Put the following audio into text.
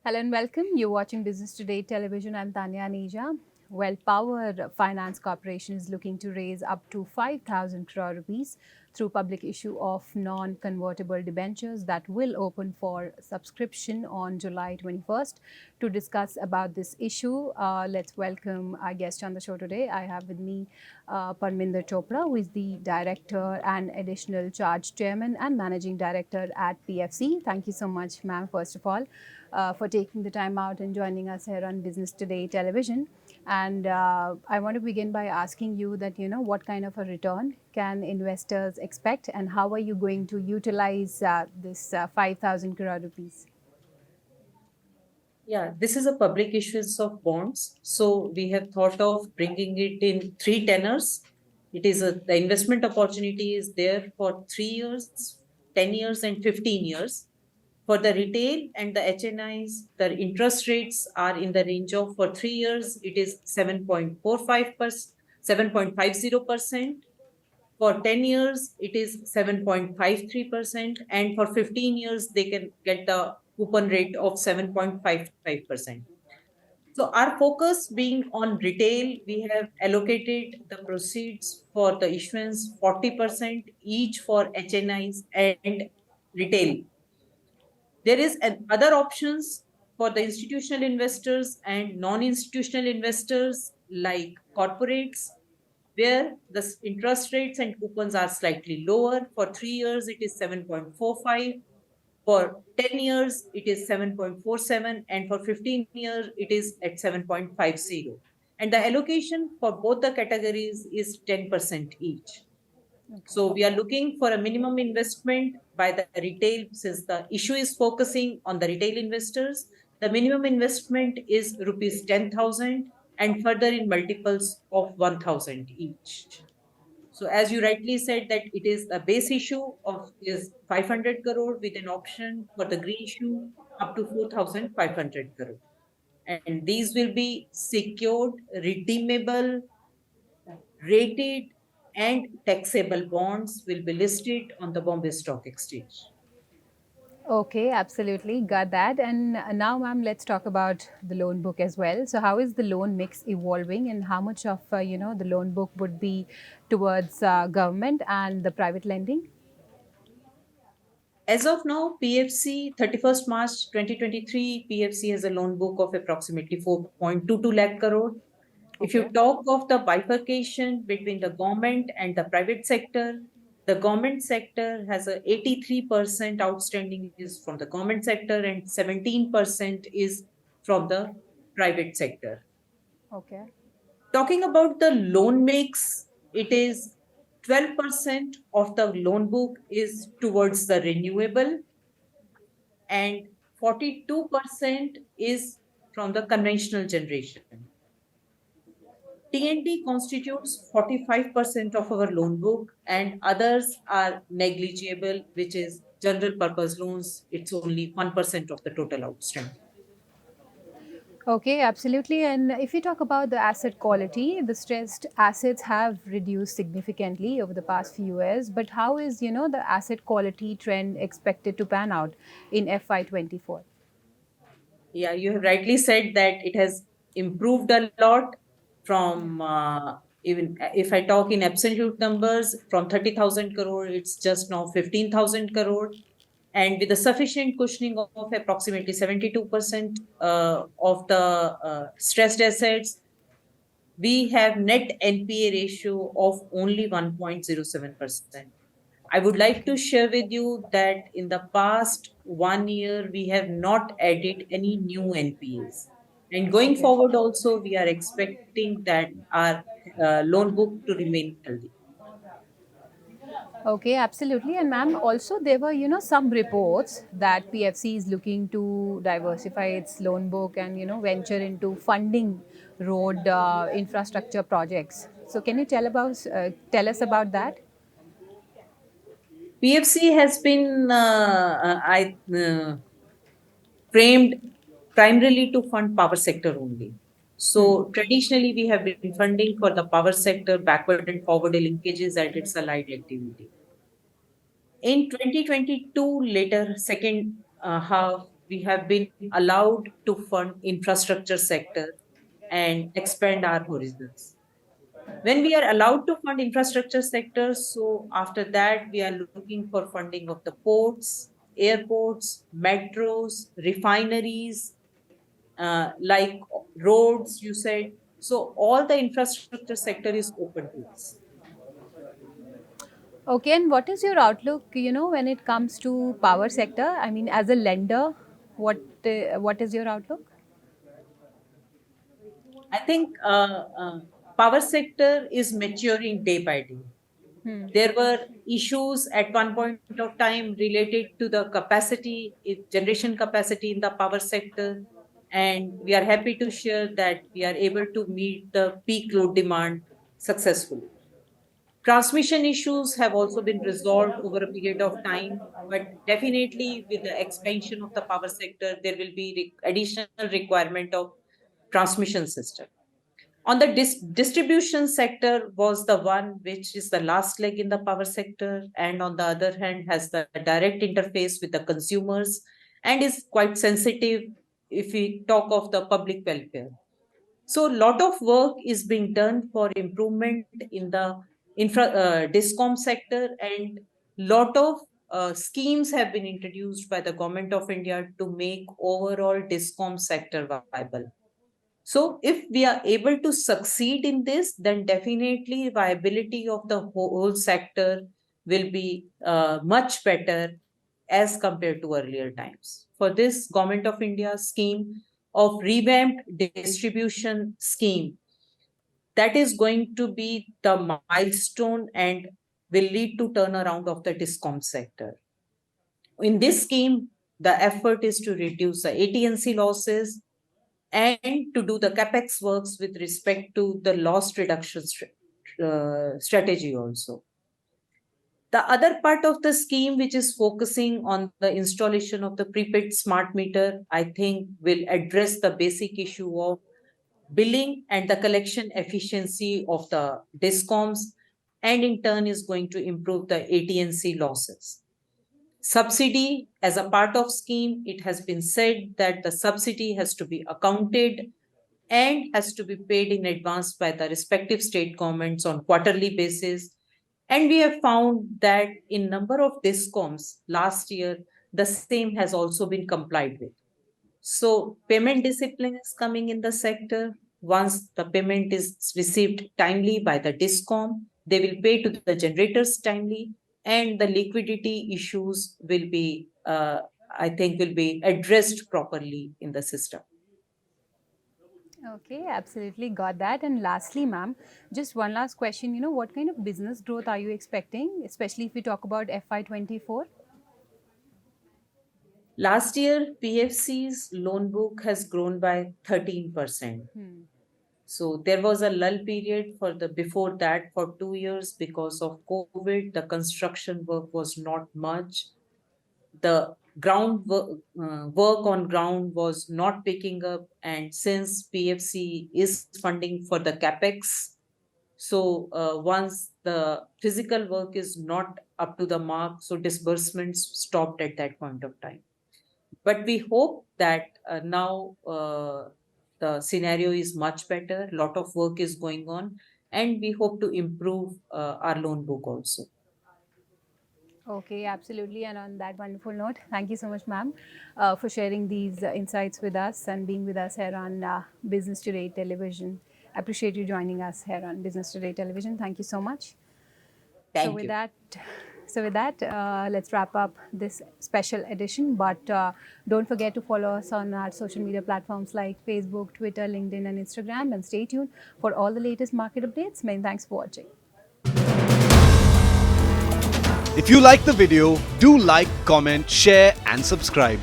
Hello and welcome. You're watching Business Today Television. I'm Tanya Aneja. Well, Power Finance Corporation is looking to raise up to 5,000 crore rupees through public issue of non-convertible debentures that will open for subscription on July 21st. To discuss about this issue, let's welcome our guest on the show today. I have with me Parminder Chopra, who is the Director and Additional Charge Chairman and Managing Director at PFC. Thank you so much, ma'am, first of all, for taking the time out and joining us here on Business Today Television. And I want to begin by asking you that, what kind of a return can investors expect and how are you going to utilize this 5,000 crore rupees? Yeah, this is a public issuance of bonds. So we have thought of bringing it in three tenors. The investment opportunity is there for 3 years, 10 years, and 15 years. For the retail and the HNIs, the interest rates are in the range of, for 3 years, it is 7.45%, 7.50%. For 10 years, it is 7.53%. And for 15 years, they can get the coupon rate of 7.55%. So our focus being on retail, we have allocated the proceeds for the issuance 40% each for HNIs and retail. There is other options for the institutional investors and non-institutional investors like corporates, where the interest rates and coupons are slightly lower. For 3 years, it is 7.45. For 10 years, it is 7.47. And for 15 years, it is at 7.50. And the allocation for both the categories is 10% each. So we are looking for a minimum investment by the retail, since the issue is focusing on the retail investors. The minimum investment is rupees 10,000 and further in multiples of 1,000 each. So as you rightly said, that it is a base issue of is 500 crore with an option for the green issue up to 4,500 crore. And these will be secured, redeemable, rated, and taxable bonds will be listed on the Bombay Stock Exchange. Okay, absolutely. Got that. And now, ma'am, let's talk about the loan book as well. So how is the loan mix evolving and how much of, the loan book would be towards government and the private lending? As of now, PFC 31st March 2023, PFC has a loan book of approximately 4.22 lakh crore. If you talk of the bifurcation between the government and the private sector, the government sector has a 83% outstanding is from the government sector and 17% is from the private sector. Okay. Talking about the loan mix, it is 12% of the loan book is towards the renewable and 42% is from the conventional generation. T&D constitutes 45% of our loan book and others are negligible, which is general purpose loans. It's only 1% of the total outstanding. Okay, absolutely. And if you talk about the asset quality, the stressed assets have reduced significantly over the past few years. But how is, the asset quality trend expected to pan out in FY24? Yeah, you have rightly said that it has improved a lot from even if I talk in absolute numbers, from 30,000 crore, it's just now 15,000 crore. And with a sufficient cushioning of approximately 72% of the stressed assets, we have net NPA ratio of only 1.07%. I would like to share with you that in the past 1 year, we have not added any new NPAs. And going forward also, we are expecting that our loan book to remain healthy. Okay, absolutely. And ma'am, also there were, some reports that PFC is looking to diversify its loan book and, venture into funding road infrastructure projects. So can you tell us about that? PFC has been framed primarily to fund power sector only. So traditionally, we have been funding for the power sector backward and forward linkages and its allied activity. In 2022, later second half, we have been allowed to fund infrastructure sector and expand our horizons. When we are allowed to fund infrastructure sectors, so after that, we are looking for funding of the ports, airports, metros, refineries, like roads, you said. So all the infrastructure sector is open to us. Okay, and what is your outlook, when it comes to power sector? I mean, as a lender, what is your outlook? I think power sector is maturing day by day. Hmm. There were issues at one point of time related to the capacity, generation capacity in the power sector. And we are happy to share that we are able to meet the peak load demand successfully. Transmission issues have also been resolved over a period of time, but definitely with the expansion of the power sector, there will be additional requirement of transmission system. On the distribution sector was the one which is the last leg in the power sector, and on the other hand has the direct interface with the consumers and is quite sensitive if we talk of the public welfare. So a lot of work is being done for improvement in the discom sector, and lot of schemes have been introduced by the government of India to make overall discom sector viable. So if we are able to succeed in this, then definitely viability of the whole sector will be much better as compared to earlier times. For this, Government of India scheme of revamped distribution scheme, that is going to be the milestone and will lead to turnaround of the discom sector. In this scheme, the effort is to reduce the AT&C losses and to do the capex works with respect to the loss reduction strategy also. The other part of the scheme, which is focusing on the installation of the prepaid smart meter, I think will address the basic issue of billing and the collection efficiency of the discoms, and in turn is going to improve the AT&C losses. Subsidy, as a part of scheme, it has been said that the subsidy has to be accounted and has to be paid in advance by the respective state governments on quarterly basis. And we have found that in number of discoms last year, the same has also been complied with. So payment discipline is coming in the sector. Once the payment is received timely by the discom, they will pay to the generators timely, and the liquidity issues will be, I think, will be addressed properly in the system. Okay, absolutely got that. And lastly, ma'am, just one last question. What kind of business growth are you expecting, especially if we talk about FY24? Last year, PFC's loan book has grown by 13%. So there was a lull period for the before that for 2 years because of COVID. The construction work was not much. The work on ground was not picking up, and since PFC is funding for the capex, so once the physical work is not up to the mark, so disbursements stopped at that point of time. But we hope that now the scenario is much better. A lot of work is going on, and we hope to improve our loan book also. Okay, absolutely. And on that wonderful note, thank you so much, ma'am, for sharing these insights with us and being with us here on Business Today Television. I appreciate you joining us here on Business Today Television. Thank you so much. Thank so with you. that, let's wrap up this special edition. But don't forget to follow us on our social media platforms like Facebook, Twitter, LinkedIn, and Instagram. And stay tuned for all the latest market updates. Many thanks for watching. If you like the video, do like, comment, share and subscribe.